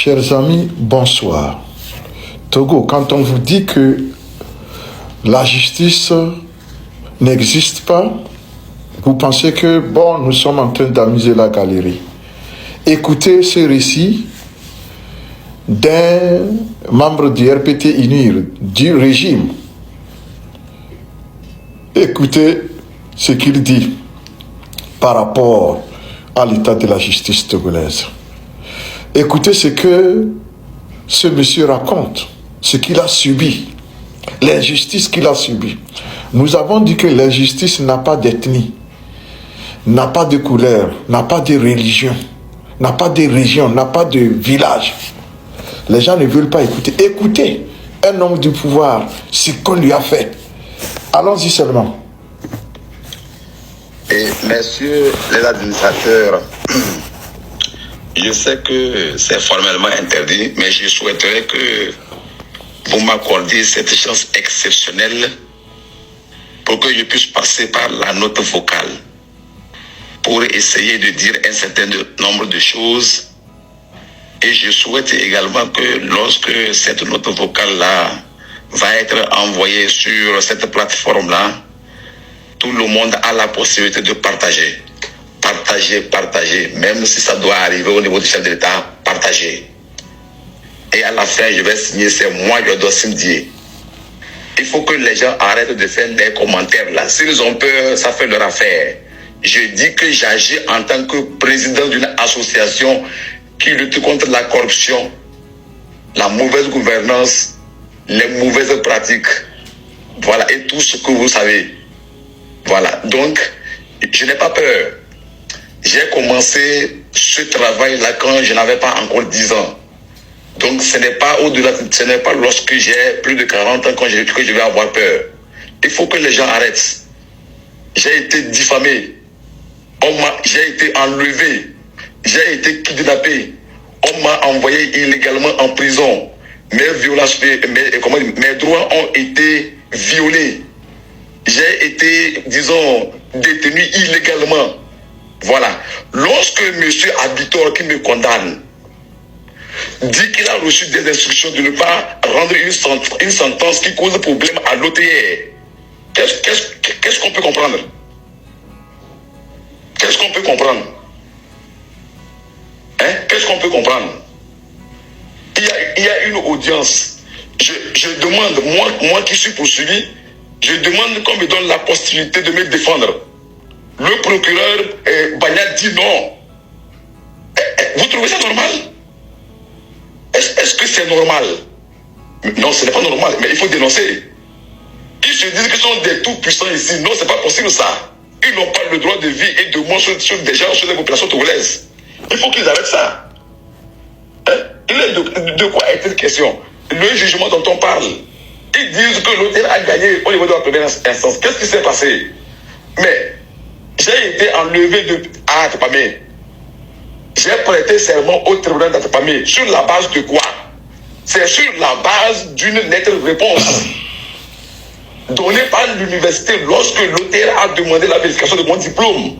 Chers amis, bonsoir. Togo, quand on vous dit que la justice n'existe pas, vous pensez que, bon, nous sommes en train d'amuser la galerie. Écoutez ce récit d'un membre du RPT UNIR, du régime. Écoutez ce qu'il dit par rapport à l'état de la justice togolaise. Écoutez ce que ce monsieur raconte, ce qu'il a subi, l'injustice qu'il a subie. Nous avons dit que l'injustice n'a pas d'ethnie, n'a pas de couleur, n'a pas de religion, n'a pas de région, n'a pas de village. Les gens ne veulent pas écouter. Écoutez un homme du pouvoir, ce qu'on lui a fait. Allons-y seulement. Et messieurs les administrateurs, je sais que c'est formellement interdit, mais je souhaiterais que vous m'accordiez cette chance exceptionnelle pour que je puisse passer par la note vocale pour essayer de dire un certain nombre de choses. Et je souhaite également que lorsque cette note vocale-là va être envoyée sur cette plateforme-là, tout le monde a la possibilité de partager. Partager, même si ça doit arriver au niveau du chef de l'État, partager. Et à la fin, je vais signer, c'est moi, je dois signer. Il faut que les gens arrêtent de faire des commentaires là. S'ils ont peur, ça fait leur affaire. Je dis que j'agis en tant que président d'une association qui lutte contre la corruption, la mauvaise gouvernance, les mauvaises pratiques. Voilà, et tout ce que vous savez. Voilà, donc, je n'ai pas peur. J'ai commencé ce travail-là quand je n'avais pas encore 10 ans. Donc, ce n'est pas au-delà, ce n'est pas lorsque j'ai plus de 40 ans que je vais avoir peur. Il faut que les gens arrêtent. J'ai été diffamé. J'ai été enlevé. J'ai été kidnappé. On m'a envoyé illégalement en prison. Mes droits ont été violés. J'ai été, disons, détenu illégalement. Voilà. Lorsque M. Abitor, qui me condamne, dit qu'il a reçu des instructions de ne pas rendre une sentence qui cause problème à l'OTR, qu'est-ce qu'on peut comprendre? Qu'est-ce qu'on peut comprendre? Hein? Qu'est-ce qu'on peut comprendre? Il y a une audience. Je demande, moi qui suis poursuivi, je demande qu'on me donne la possibilité de me défendre. Le procureur Bagnat dit non. Vous trouvez ça normal? Est-ce que c'est normal? Non, ce n'est pas normal, mais il faut dénoncer. Ils se disent qu'ils sont des tout-puissants ici. Non, c'est pas possible ça. Ils n'ont pas le droit de vie et de mort sur des gens, sur les populations togolaises. Il faut qu'ils arrêtent ça. Hein? De quoi est-il question? Le jugement dont on parle. Ils disent que l'hôtel a gagné au niveau de la première instance. Qu'est-ce qui s'est passé? Mais j'ai été enlevé à Atapamé. J'ai prêté serment au tribunal d'Atapamé. Sur la base de quoi? C'est sur la base d'une lettre de réponse donnée par l'université lorsque l'hôtel a demandé la vérification de mon diplôme.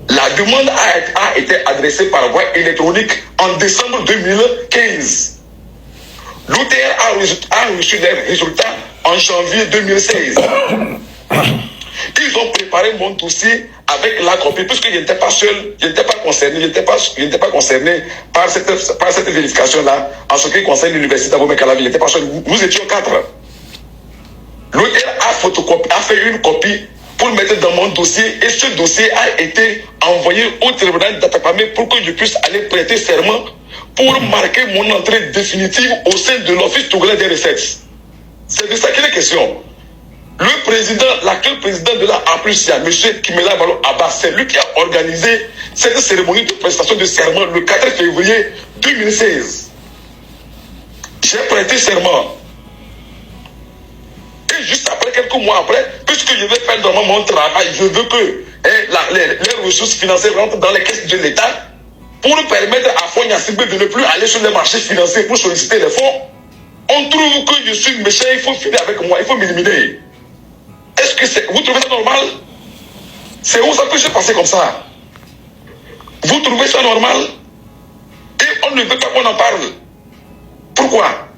La demande a été adressée par voie électronique en décembre 2015. L'OTR a reçu les résultats en janvier 2016. Ils ont préparé mon dossier avec la copie, puisque je n'étais pas seul, je n'étais pas concerné par cette vérification-là, en ce qui concerne l'université d'Abomey-Calavi. Je n'étais pas seul, nous étions 4. L'OTR a fait une copie pour mettre dans mon dossier, et ce dossier a été envoyé au tribunal d'Atapamé pour que je puisse aller prêter serment pour marquer mon entrée définitive au sein de l'Office togolais des recettes. C'est de ça qu'il est question. Le président, l'actuel président de la APRUSIA, M. Kimela Balo Abba, c'est lui qui a organisé cette cérémonie de prestation de serment le 4 février 2016. J'ai prêté serment. Et juste après, quelques mois après, puisque je vais faire vraiment mon travail, je veux que les ressources financières rentrent dans les caisses de l'État pour permettre à Fonya Sibé de ne plus aller sur les marchés financiers pour solliciter les fonds. On trouve que je suis méchant, il faut finir avec moi, il faut m'éliminer. Est-ce que vous trouvez ça normal? C'est où ça peut se passer comme ça? Vous trouvez ça normal? Et on on ne veut pas qu'on en parle. Pourquoi?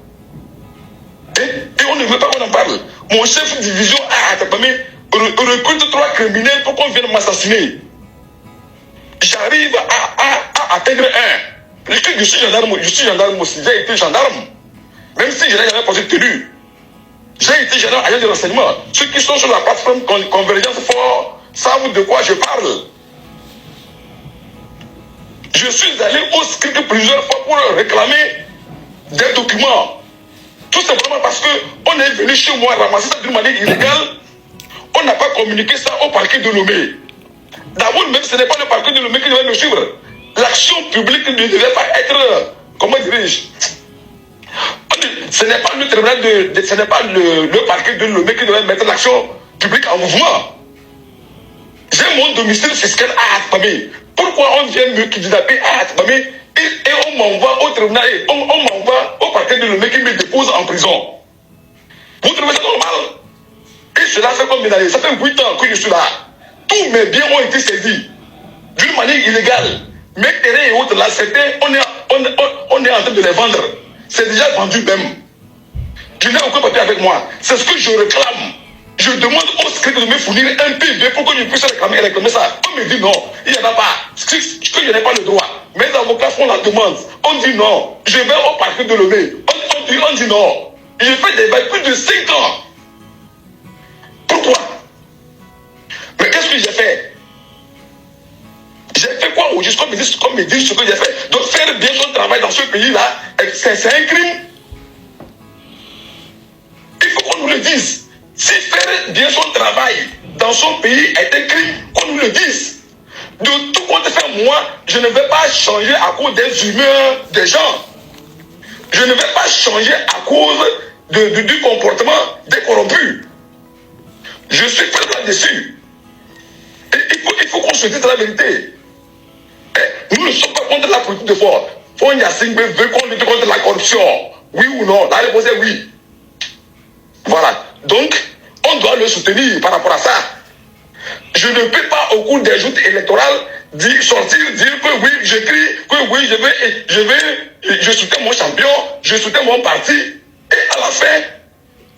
Et on ne veut pas qu'on en parle. Mon chef de division à Atabamé recrute 3 criminels pour qu'on vienne m'assassiner. J'arrive à atteindre un. Je suis gendarme aussi. J'ai été gendarme. Même si je n'ai jamais posé de tenue. J'ai été gendarme agent de renseignement. Ceux qui sont sur la plateforme Convergence Fort savent de quoi je parle. Je suis allé au script plusieurs fois pour réclamer des documents. Tout simplement parce qu'on est venu chez moi ramasser ça d'une manière illégale. On n'a pas communiqué ça au parquet de Lomé. D'abord, même ce n'est pas le parquet de Lomé qui devait me suivre. L'action publique ne devait pas être, comment dirais-je, ce n'est pas le tribunal ce n'est pas le parquet de Lomé qui devait mettre l'action publique en mouvement. J'ai mon domicile fiscal à Atbamé. Pourquoi on vient me kidnapper à Atbamé et on m'envoie au tribunal, on m'envoie au parquet de Lomé qui me dépose en prison? Vous trouvez ça normal? Et cela fait combien d'années? Ça fait 8 ans que je suis là. Tous mes biens ont été saisis d'une manière illégale. Mes terrains et autres là, on est en train de les vendre. C'est déjà vendu même. Je n'ai aucun papier avec moi. C'est ce que je réclame. Je demande au script de me fournir un PV pour que je puisse réclamer ça. On me dit non, il n'y en a pas. Que je n'ai pas le droit. Mes avocats font la demande. On dit non. Je vais au parquet de Lomé. On dit non. J'ai fait des bails plus de 5 ans. Pourquoi? Mais qu'est-ce que j'ai fait? J'ai fait quoi au juste comme me dit ce que j'ai fait? Donc faire bien son travail dans ce pays-là, c'est un crime. Il faut qu'on nous le dise. Si faire bien son travail dans son pays est un crime, qu'on nous le dise. De tout compte fait, moi, je ne vais pas changer à cause des humeurs des gens. Je ne vais pas changer à cause du comportement des corrompus. Je suis très là-dessus. Il faut qu'on se dise la vérité. Nous ne sommes pas contre la politique de force. Fon Yacine veut qu'on lutte contre la corruption. Oui ou non? La réponse est oui. Voilà. Donc, on doit le soutenir par rapport à ça. Je ne peux pas, au cours des joutes électorales, dire que oui, j'écris, que oui, je soutiens mon champion, je soutiens mon parti. Et à la fin,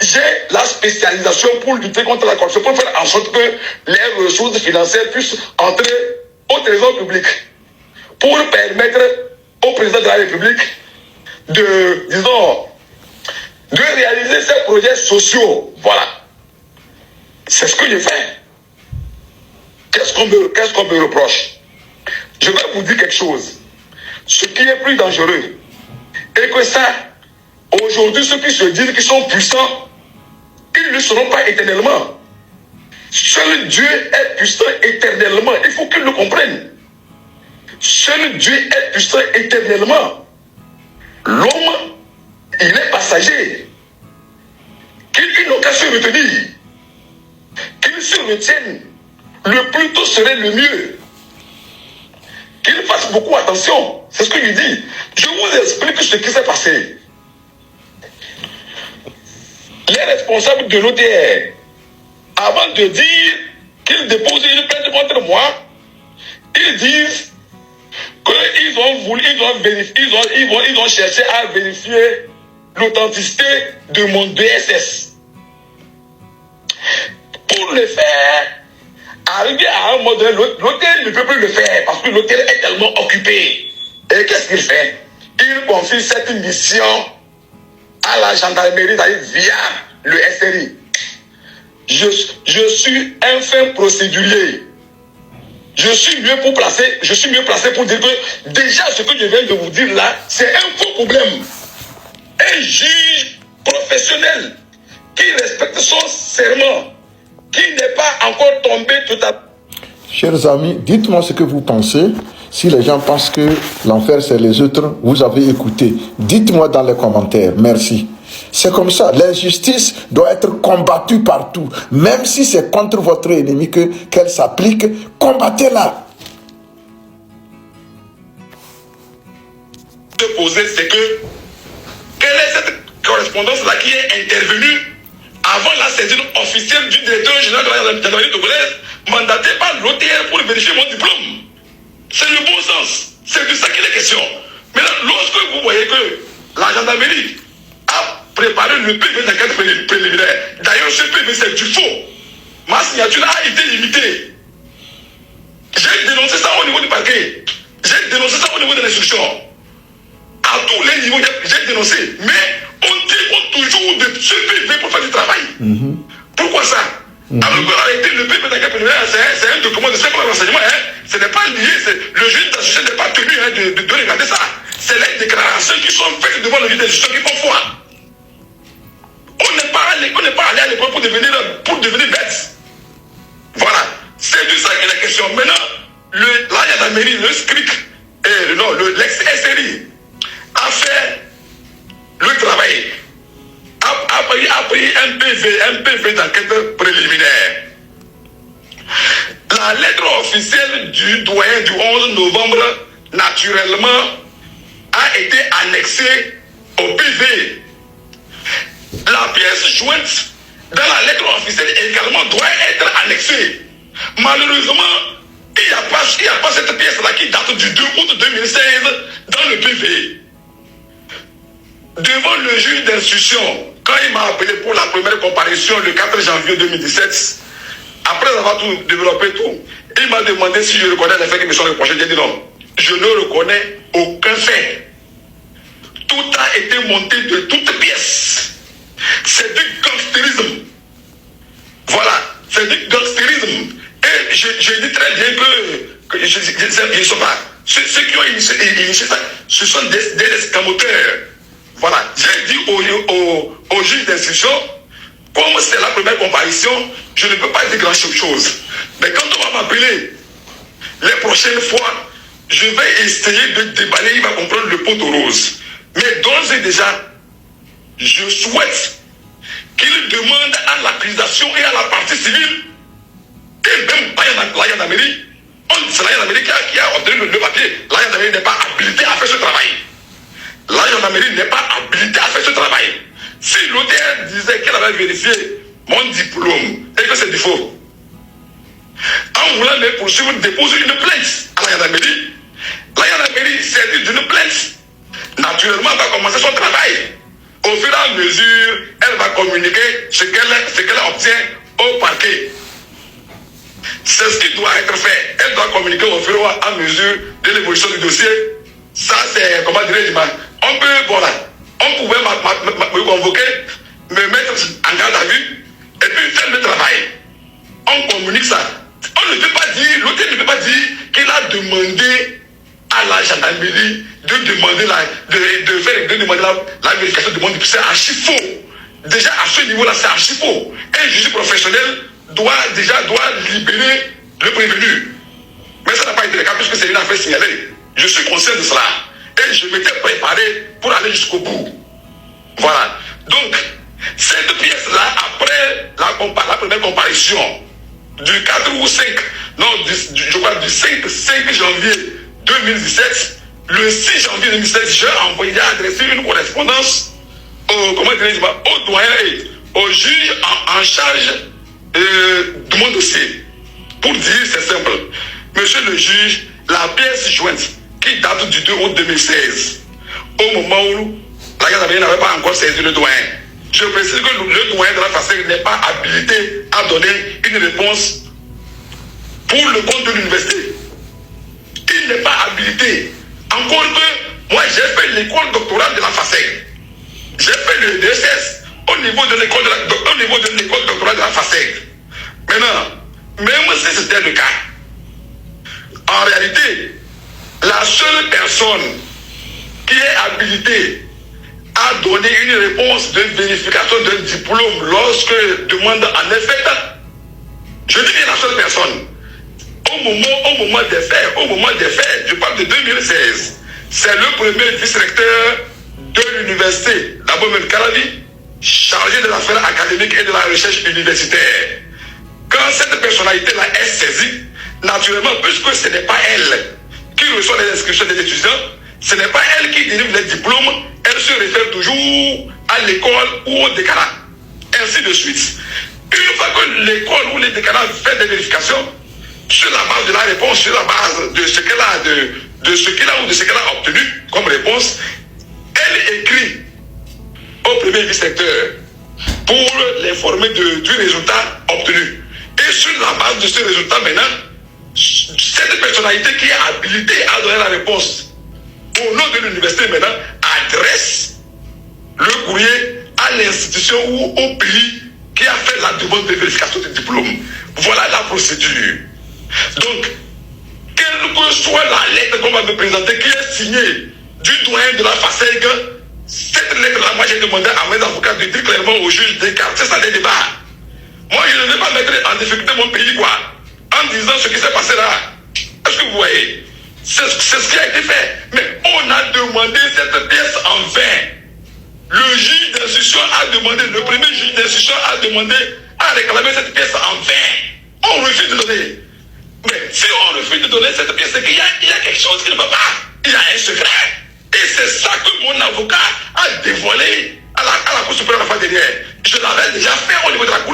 j'ai la spécialisation pour lutter contre la corruption, pour faire en sorte que les ressources financières puissent entrer au trésor public, pour permettre au président de la République de réaliser ses projets sociaux. Voilà. C'est ce que j'ai fait. Qu'est-ce qu'on me reproche? Je vais vous dire quelque chose. Ce qui est plus dangereux, et que ça, aujourd'hui, ceux qui se disent qu'ils sont puissants, ils ne seront pas éternellement. Seul Dieu est puissant éternellement. Il faut qu'ils le comprennent. Seul Dieu est puissant éternellement. L'homme, il est passager. Qu'ils n'ont qu'à se retenir. Qu'ils se retiennent. Le plus tôt serait le mieux. Qu'ils fassent beaucoup attention. C'est ce que je dis. Je vous explique ce qui s'est passé. Les responsables de l'ODR, avant de dire qu'ils déposent une plainte contre moi, ils disent qu'ils ont cherché à vérifier l'authenticité de mon DSS. Pour le faire, arrivé à un moment donné, l'hôtel ne peut plus le faire parce que l'hôtel est tellement occupé. Et qu'est-ce qu'il fait? Il confie cette mission à la gendarmerie, via le SRI. Je suis un fin procédurier. Je suis mieux placé pour dire que déjà ce que je viens de vous dire là, c'est un faux problème. Un juge professionnel qui respecte son serment, qui n'est pas encore tombé tout à fait. Chers amis, dites-moi ce que vous pensez. Si les gens pensent que l'enfer c'est les autres, vous avez écouté. Dites-moi dans les commentaires. Merci. C'est comme ça. L'injustice doit être combattue partout. Même si c'est contre votre ennemi qu'elle s'applique, combattez-la. C'est que quelle est cette correspondance-là qui est intervenue avant la saisine officielle du directeur général de la gendarmerie togolaise, mandaté par l'OTR pour vérifier mon diplôme? C'est le bon sens. C'est de ça qu'il est question. Maintenant, lorsque que la gendarmerie a préparé le PV d'enquête préliminaire. D'ailleurs, ce PV, c'est du faux. Ma signature a été limitée. J'ai dénoncé ça au niveau du parquet. J'ai dénoncé ça au niveau de l'instruction. À tous les niveaux, j'ai dénoncé. Mais on dit toujours de ce PV pour faire du travail. Pourquoi ça? Alors qu'en réalité, le PV d'enquête préliminaire, c'est un document de simple renseignement. Ce n'est pas lié. Le juge d'instruction n'est pas tenu de regarder ça. C'est les déclarations qui sont faites devant le juge d'instruction qui font foi. On n'est pas allé à l'école pour devenir bête. Voilà. C'est de ça qu'il est question. Maintenant, la gendarmerie, le SCRIC, l'ex-SRI a fait le travail. A pris un PV d'enquête préliminaire. La lettre officielle du doyen du 11 novembre, naturellement, a été annexée au PV. La pièce jointe dans la lettre officielle également doit être annexée. Malheureusement, il n'y a pas cette pièce-là qui date du 2 août 2016 dans le PV. Devant le juge d'instruction, quand il m'a appelé pour la première comparution le 4 janvier 2017, après avoir tout développé il m'a demandé si je reconnais les faits qui me sont reprochés. J'ai dit non, je ne reconnais aucun fait. Tout a été monté de toutes pièces. C'est du gangstérisme. Voilà, c'est du gangstérisme. Et je dis très bien que je ne sais pas. Ceux qui ont initié ça, ce sont des escamoteurs. Voilà, j'ai dit au juge d'instruction, comme c'est la première comparution, je ne peux pas dire grand-chose. Mais quand on va m'appeler les prochaines fois, je vais essayer de déballer, il va comprendre le pot rose. Mais d'ores et déjà, je souhaite qu'il demande à l'accusation et à la partie civile, et même la gendarmerie, c'est la gendarmerie qui a obtenu le papier. La gendarmerie n'est pas habilitée à faire ce travail. La gendarmerie n'est pas habilitée à faire ce travail. Si l'auteur disait qu'elle avait vérifié mon diplôme et que c'est du faux, en voulant me poursuivre, dépose une plainte à la gendarmerie. La gendarmerie s'est dit d'une plainte. Naturellement, elle va commencer son travail. Au fur et à mesure, elle va communiquer ce qu'elle obtient au parquet. C'est ce qui doit être fait. Elle doit communiquer au fur et à mesure de l'évolution du dossier. Ça, c'est, comment dirais-je, on peut, voilà, on pouvait me convoquer, me mettre en garde à vue, et puis faire le travail. On communique ça. On ne peut pas dire, l'auteur ne peut pas dire qu'il a demandé à la gendarmerie de demander la vérification de mon diplôme. C'est archi faux. Déjà à ce niveau-là, c'est archi faux. Un juge professionnel doit libérer le prévenu. Mais ça n'a pas été le cas puisque c'est une affaire signalée. Je suis conscient de cela. Et je m'étais préparé pour aller jusqu'au bout. Voilà. Donc, cette pièce-là, après la première comparution du 4 ou 5, non, je crois du 5 janvier 2017, le 6 janvier 2017, j'ai adressé une correspondance au doyen et au juge en charge de mon dossier. Pour dire, c'est simple. Monsieur le juge, la pièce jointe qui date du 2 août 2016, au moment où la gendarmerie n'avait pas encore saisi le doyen. Je précise que le doyen de la FASEG n'est pas habilité à donner une réponse pour le compte de l'université. Il n'est pas habilité. Encore que, moi j'ai fait l'école doctorale de la FASEG. J'ai fait le DSS au niveau de l'école doctorale de la FASEG. Maintenant, même si c'était le cas, en réalité, la seule personne qui est habilitée à donner une réponse de vérification d'un diplôme lorsque demande en est faite, je dis bien la seule personne. Au moment des faits, je parle de 2016, c'est le premier vice-recteur de l'université, Labomen Kalavi, chargé de l'affaire académique et de la recherche universitaire. Quand cette personnalité-là est saisie, naturellement, puisque ce n'est pas elle qui reçoit les inscriptions des étudiants, ce n'est pas elle qui délivre les diplômes, elle se réfère toujours à l'école ou au décanat. Ainsi de suite. Une fois que l'école ou les décanats fait des vérifications, sur la base de la réponse, sur la base de ce qu'elle a, de ce qu'elle a obtenu comme réponse, premier vice-recteur pour l'informer du résultat obtenu. Et sur la base de ce résultat, maintenant, cette personnalité qui est habilitée à donner la réponse au nom de l'université, maintenant, adresse le courrier à l'institution ou au pays qui a fait la demande de vérification du diplôme. Voilà la procédure. Donc, quelle que soit la lettre qu'on va me présenter, qui est signée du doyen de la FASEG, cette lettre-là, moi j'ai demandé à mes avocats de dire clairement au juge d'écarter ça des débats. Moi je ne vais pas mettre en difficulté mon pays, quoi, en disant ce qui s'est passé là. Est-ce que vous voyez? C'est ce qui a été fait. Mais on a demandé cette pièce en vain. Le juge d'instruction a demandé, le premier juge d'instruction a demandé à réclamer cette pièce en vain. On refuse de donner. Mais si on refuse de donner cette pièce, c'est qu'il y a quelque chose qui ne va pas. Il y a un secret. Et c'est ça que mon avocat a dévoilé à la Cour suprême la fois dernière. Je l'avais déjà fait au niveau de la Cour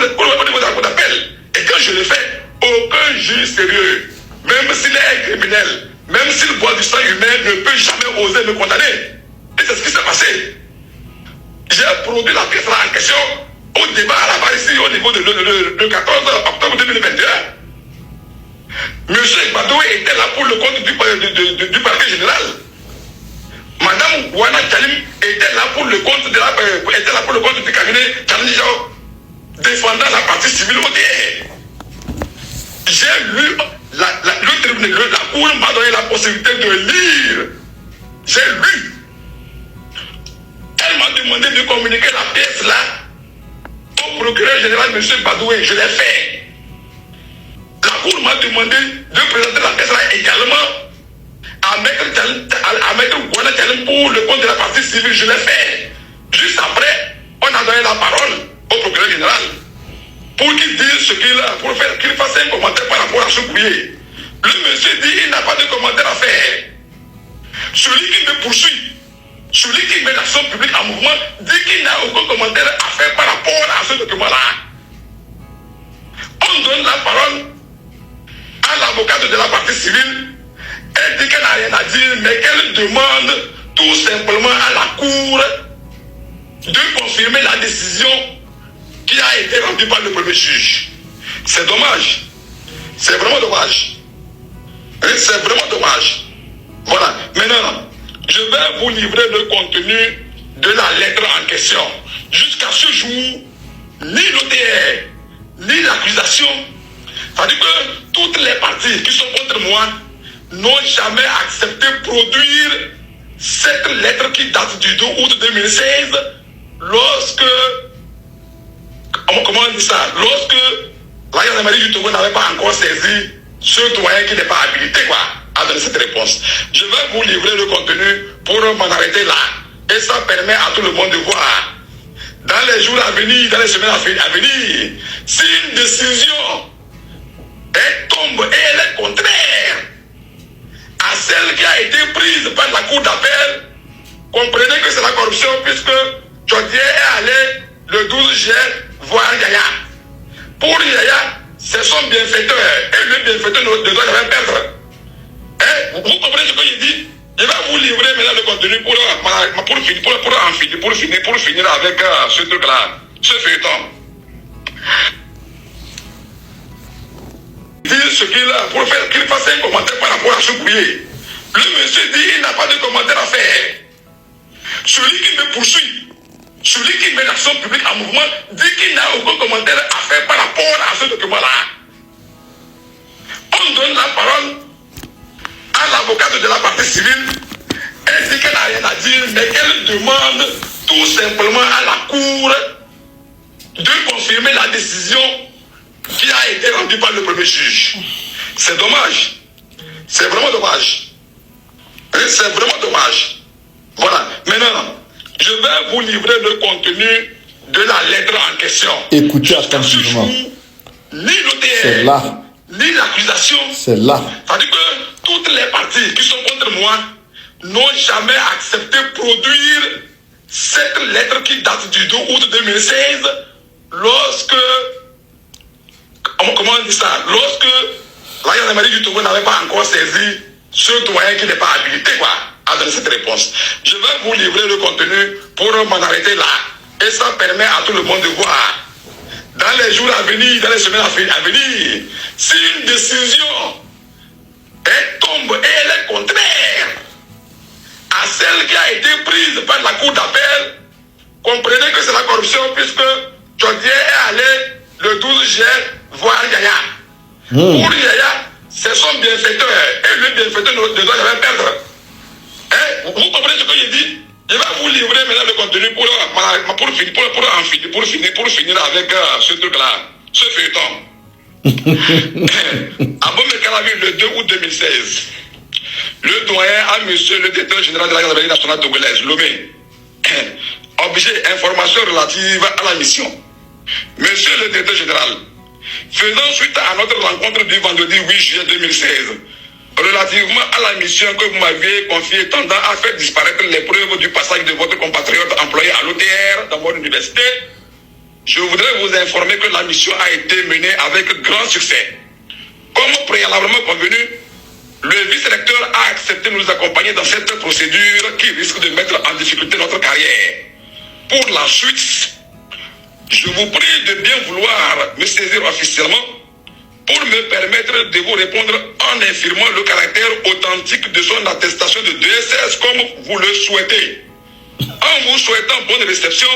d'appel. Et quand je le fais, aucun juge sérieux, même s'il est un criminel, même s'il boit du sang humain, ne peut jamais oser me condamner. Et c'est ce qui s'est passé. J'ai produit la pièce là en question au débat à la barre ici au niveau de 14 octobre 2021. Monsieur Badoué était là pour le compte du parquet général. Madame Wana Tchalim était là pour le compte du cabinet Tchalinjao, défendant la partie civile ODR. J'ai lu le tribunal, la cour m'a donné la possibilité de lire. J'ai lu. Elle m'a demandé de communiquer la pièce là au procureur général, M. Badoué. Je l'ai fait. La cour m'a demandé de présenter la pièce là également à Maître Gouana Tchalim pour le compte de la partie civile. Je l'ai fait. Juste après, on a donné la parole au procureur général pour qu'il dise ce qu'il a, pour qu'il fasse un commentaire par rapport à ce courrier. Le monsieur dit qu'il n'a pas de commentaire à faire. Celui qui me poursuit, celui qui met l'action publique en mouvement, dit qu'il n'a aucun commentaire à faire par rapport à ce document-là. On donne la parole à l'avocate de la partie civile. Elle dit qu'elle n'a rien à dire, mais qu'elle demande tout simplement à la Cour de confirmer la décision qui a été rendue par le premier juge. C'est dommage. C'est vraiment dommage. C'est vraiment dommage. Voilà. Maintenant, je vais vous livrer le contenu de la lettre en question. Jusqu'à ce jour, ni l'OTR, ni l'accusation, c'est-à-dire que toutes les parties qui sont contre moi n'ont jamais accepté de produire cette lettre qui date du 2 août 2016 lorsque, comment on dit ça, lorsque la gendarmerie du Togo n'avait pas encore saisi ce doyen qui n'est pas habilité, quoi, à donner cette réponse. Je vais vous livrer le contenu pour m'en arrêter là. Et ça permet à tout le monde de voir, dans les jours à venir, dans les semaines à venir, si une décision elle tombe et elle est contraire à celle qui a été prise par la Cour d'appel, comprenez que c'est la corruption, puisque Chaudier est allé le 12 juillet voir Yaya. Pour Yaya, c'est son bienfaiteur, et le bienfaiteur ne doit jamais perdre. Vous comprenez ce que je dis? Je vais vous livrer maintenant le contenu pour finir avec ce truc-là, ce feuilleton. Dire ce qu'il a, pour faire qu'il fasse un commentaire par rapport à ce courrier. Le monsieur dit qu'il n'a pas de commentaire à faire. Celui qui me poursuit, celui qui met l'action publique en mouvement, dit qu'il n'a aucun commentaire à faire par rapport à ce document-là. On donne la parole à l'avocate de la partie civile. Elle dit qu'elle n'a rien à dire, mais qu'elle demande tout simplement à la Cour de confirmer la décision qui a été rendue par le premier juge. C'est dommage. C'est vraiment dommage. C'est vraiment dommage. Voilà. Maintenant, je vais vous livrer le contenu de la lettre en question. Écoutez attentivement. Ni l'OTR, ni l'accusation, c'est là. C'est-à-dire que toutes les parties qui sont contre moi n'ont jamais accepté de produire cette lettre qui date du 2 août 2016 lorsque, comment on dit ça, lorsque la gendarmerie du Togo n'avait pas encore saisi ce doyen qui n'est pas habilité, quoi, à donner cette réponse. Je vais vous livrer le contenu pour m'en arrêter là. Et ça permet à tout le monde de voir. Dans les jours à venir, dans les semaines à venir, si une décision tombe et elle est contraire à celle qui a été prise par la cour d'appel, comprenez que c'est la corruption puisque Jodier est allé le 12 juillet voir Yaya. Pour Yaya, c'est son bienfaiteur. Et le bienfaiteur ne doit jamais perdre. Vous comprenez ce que je dis? Je vais vous livrer maintenant le contenu pour finir avec ce truc-là, ce feuilleton. À Bomekalavi, le 2 août 2016, le doyen à monsieur le directeur général de la Gazabélie nationale togolaise, Lomé, objet information relative à la mission. Monsieur le directeur général, faisant suite à notre rencontre du vendredi 8 juillet 2016, relativement à la mission que vous m'aviez confiée tendant à faire disparaître les preuves du passage de votre compatriote employé à l'OTR dans mon université, je voudrais vous informer que la mission a été menée avec grand succès. Comme préalablement convenu, le vice-recteur a accepté de nous accompagner dans cette procédure qui risque de mettre en difficulté notre carrière. Pour la suite, je vous prie de bien vouloir me saisir officiellement pour me permettre de vous répondre en infirmant le caractère authentique de son attestation de DSS comme vous le souhaitez. En vous souhaitant bonne réception,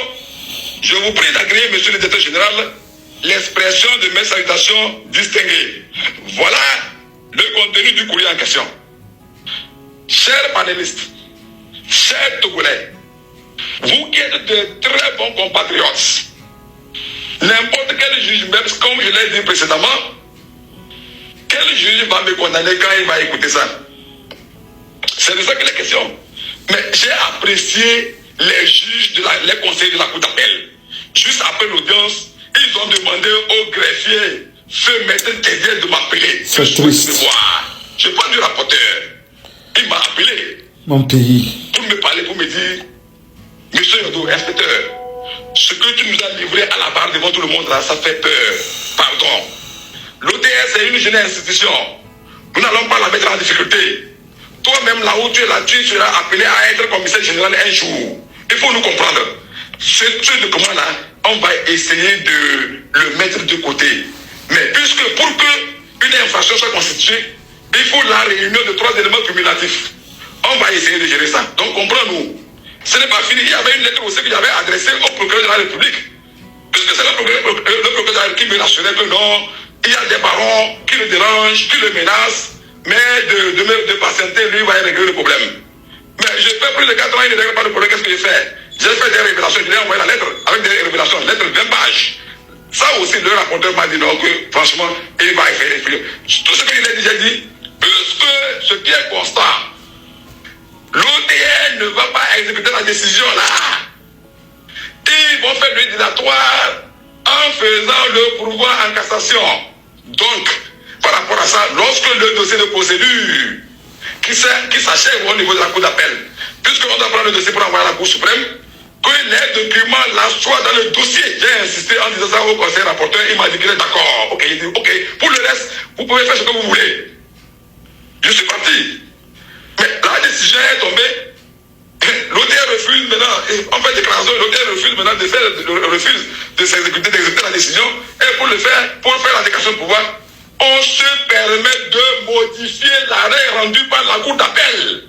je vous prie d'agréer, monsieur le directeur général, l'expression de mes salutations distinguées. Voilà le contenu du courrier en question. Chers panélistes, chers Togolais, vous qui êtes de très bons compatriotes, n'importe quel juge, même comme je l'ai dit précédemment, quel juge va me condamner quand il va écouter ça? C'est de ça qu'il est question. Mais j'ai apprécié les juges, les conseillers de la cour d'appel. Juste après l'audience, ils ont demandé au greffier, feu maître Tédier, de m'appeler. C'est triste. Je parle du rapporteur. Il m'a appelé. Mon pays. Pour me parler, pour me dire, monsieur Yodo, inspecteur, ce que tu nous as livré à la barre devant tout le monde là, ça fait peur. Pardon. L'OTS c'est une jeune institution. Nous n'allons pas la mettre en difficulté. Toi-même là où tu es là, tu seras appelé à être commissaire général un jour. Il faut nous comprendre. Ce document-là, on va essayer de le mettre de côté. Mais puisque pour qu'une infraction soit constituée, il faut la réunion de 3 éléments cumulatifs. On va essayer de gérer ça. Donc comprends-nous. Ce n'est pas fini. Il y avait une lettre aussi que j'avais adressée au procureur de la République. Puisque c'est le procureur qui me rassurait que non, il y a des barons qui le dérangent, qui le menacent, mais de patienter, lui, va régler le problème. Mais je fais plus de 4 ans, il ne règle pas le problème, qu'est-ce que j'ai fait? J'ai fait des révélations, je lui ai envoyé la lettre, avec des révélations, lettre de 20 pages. Ça aussi, le rapporteur m'a dit non, que franchement, il va faire réfléchir. Tout ce qu'il a déjà dit, puisque ce qui est constant, l'OTN ne va pas exécuter la décision là. Ils vont faire le dilatoire en faisant le pourvoi en cassation. Donc, par rapport à ça, lorsque le dossier de procédure qui s'achève au niveau de la cour d'appel, puisqu'on doit prendre le dossier pour envoyer à la Cour suprême, que les documents là soient dans le dossier. J'ai insisté en disant ça au conseil rapporteur, il m'a dit qu'il est d'accord. Ok, il dit ok, pour le reste, vous pouvez faire ce que vous voulez. Je suis parti. Mais la décision est tombée. L'OTR refuse maintenant, en fait, déclaration, l'OTR refuse maintenant refuse de s'exécuter, d'exécuter la décision. Et pour le faire, pour faire la déclaration de pouvoir, on se permet de modifier l'arrêt rendu par la cour d'appel.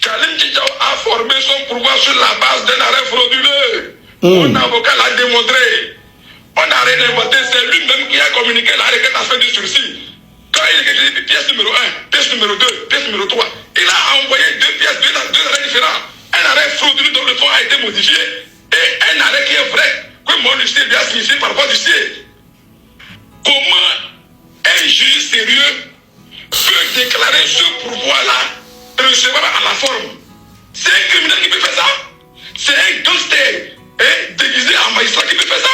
Kalim Tchitchao a formé son pouvoir sur la base d'un arrêt frauduleux. Mon avocat l'a démontré. On a rien inventé, c'est lui-même qui a communiqué l'arrêt qui a fait du sursis. Quand il a écrit pièce numéro 1, pièce numéro 2, pièce numéro 3, il a envoyé deux pièces, deux arrêts différents. Un arrêt frauduleux dont le fond a été modifié et un arrêt qui est vrai, que mon huissier bien signifié par voie d'huissier. Comment un juge sérieux peut déclarer ce pourvoi-là recevable à la forme? C'est un criminel qui peut faire ça? C'est un gangster déguisé en magistrat qui peut faire ça?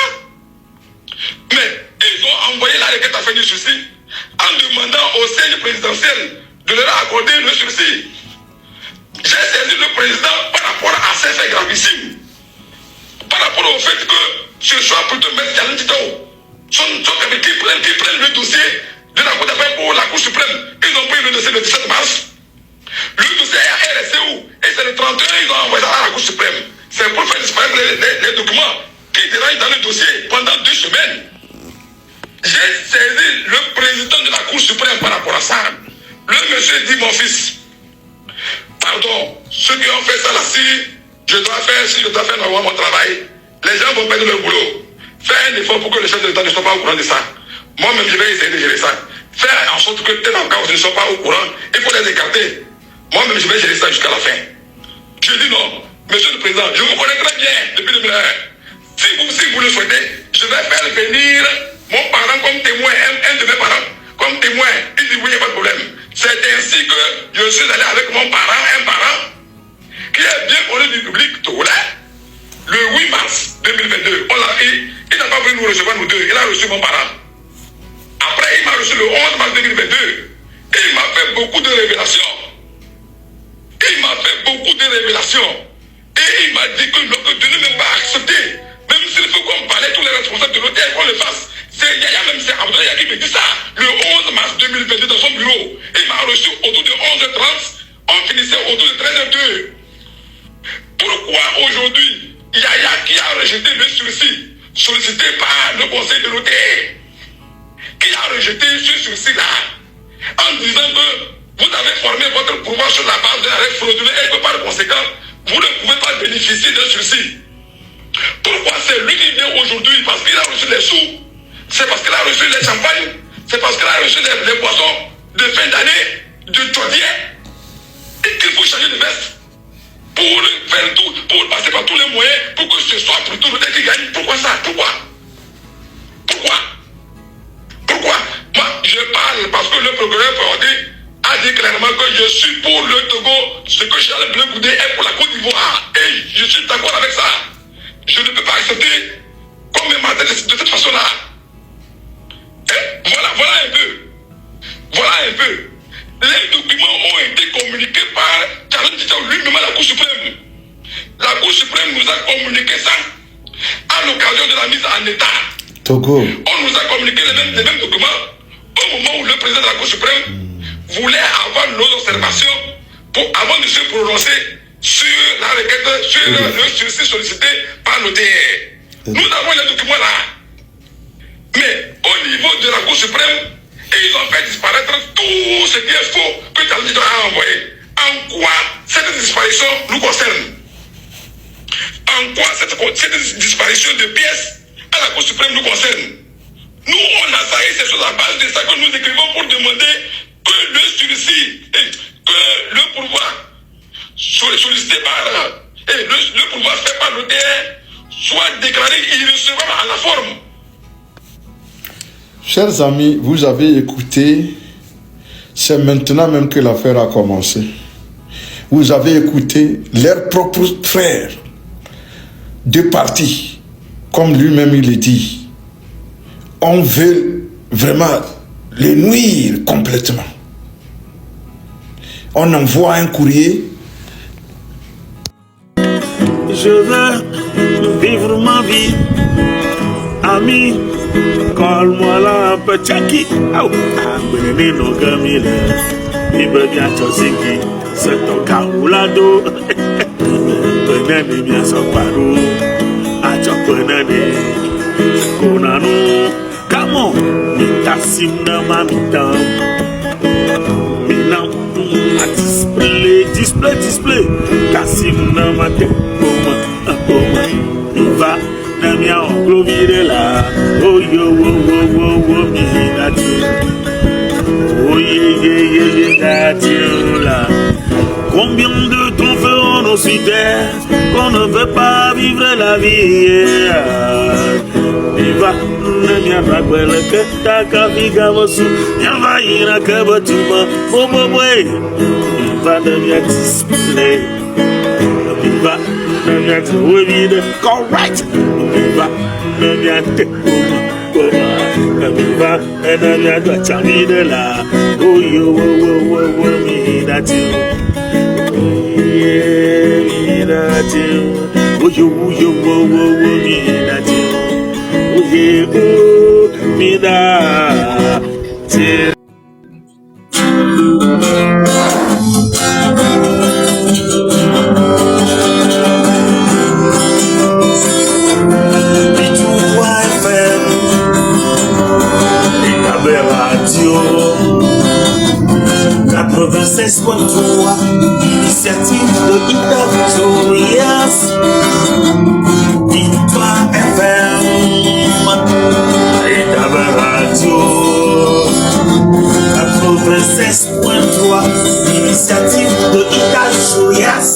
Mais ils ont envoyé la requête à fin du sursis en demandant au siège présidentiel de leur accorder le sursis. J'ai saisi le président par rapport à ces faits gravissimes. Par rapport au fait que ce soit plutôt M. Kalim Tchitchao, qui prennent le dossier de la Cour d'appel pour la Cour suprême. Ils ont pris le dossier le 17 mars. Le dossier est resté où? Et c'est le 31, ils ont envoyé ça à la Cour suprême. C'est pour faire disparaître les documents qui dérangent dans le dossier pendant 2 semaines. J'ai saisi le président de la Cour suprême par rapport à ça. Le monsieur dit, mon fils, pardon, ceux qui ont fait ça là, si je dois faire normalement mon travail, les gens vont perdre leur boulot. Fais un effort pour que les chefs de l'État ne soient pas au courant de ça. Moi-même, je vais essayer de gérer ça. Faire en sorte que tel avocats ne soient pas au courant. Il faut les écarter. Moi-même, je vais gérer ça jusqu'à la fin. Je dis non. Monsieur le Président, je vous connais très bien depuis 2001. Si vous le souhaitez, je vais faire venir mon parent comme témoin, un de mes parents, comme témoin. Il dit oui, il n'y a pas de problème. C'est ainsi que je suis allé avec mon parent, un parent, qui est bien connu du public togolais, le 8 mars 2022. Il n'a pas voulu nous recevoir nous deux, il a reçu mon parent. Après, il m'a reçu le 11 mars 2022. Et il m'a fait beaucoup de révélations. Et il m'a dit que de ne même pas accepter, même s'il faut qu'on parlait tous les responsables de l'hôtel, qu'on le fasse. C'est Yaya, même c'est Abdoulaye qui me dit ça, le 11 mars 2022 dans son bureau. Il m'a reçu autour de 11h30, on finissait autour de 13h02. Pourquoi aujourd'hui, Yaya qui a rejeté le sursis, sollicité par le conseil de l'hôtel, qui a rejeté ce sursis-là, en disant que vous avez formé votre pouvoir sur la base d'un règle frauduleux et que par conséquent, vous ne pouvez pas bénéficier d'un sursis. Pourquoi c'est lui qui vient aujourd'hui? Parce qu'il a reçu les sous, c'est parce qu'il a reçu les champagnes, c'est parce qu'il a reçu les boissons de fin d'année, de Tchouadier, et qu'il faut changer de veste pour faire tout, pour passer par tous les moyens, pour que ce soit plutôt le qui gagne. Pourquoi ça? Pourquoi? Moi, je parle parce que le procureur a dit clairement que je suis pour le Togo, ce que Charles Bleu Goudé est pour la Côte d'Ivoire. Et je suis d'accord avec ça. Je ne peux pas accepter qu'on me mate de cette façon-là. Voilà un peu. Les documents ont été communiqués par Charles Tchao lui-même à la Cour suprême. La Cour suprême nous a communiqué ça à l'occasion de la mise en état. Togo. On nous a communiqué les mêmes documents au moment où le président de la Cour suprême voulait avoir nos observations avant de se prononcer sur la requête, sur le sursis sollicité par l'OTR. Nous avons les documents là. Mais au niveau de la Cour suprême, ils ont fait disparaître tout ce qui est faux que Talidjo a envoyé. En quoi cette disparition nous concerne? En quoi cette disparition de pièces à la Cour suprême nous concerne? Nous, on a saisi ces choses à base de ça que nous écrivons pour demander que le sursis, que le pouvoir sollicité par le pouvoir fait par l'OTR soit déclaré irrecevable à la forme. Chers amis, vous avez écouté, c'est maintenant même que l'affaire a commencé. Vous avez écouté leurs propres frères, deux partis, comme lui-même il le dit. On veut vraiment les nuire complètement. On envoie un courrier. Je veux vivre ma vie, ami. Colle-moi la petite. Ah, ben non gamile. Il veut bien choisir c'est ton caoulado. Benani bien son paro. Acha benani. Konano. Come on. Mita simna mamita. Mina display. Kasimna mate. Poma. Iva. Namia englobe là. Oh yo, mi dati. Oh yeah, dati là. Combien de temps feront nos suitaires qu'on ne veut pas vivre la vie? Viva, namia rakwele que ta kaviga vosu. Yava ira que batuma. Bobo. Viva namia display. Viva. Correct. Viva, viva, viva, la. Oh yo, me that you. Yeah, me that you. Oh yo, me that you. Oh yeah, me that you. Radio 96.3, initiative de Ida Victorias, Victoire FM, Ida Radio 96.3, initiative de Ida Victorias.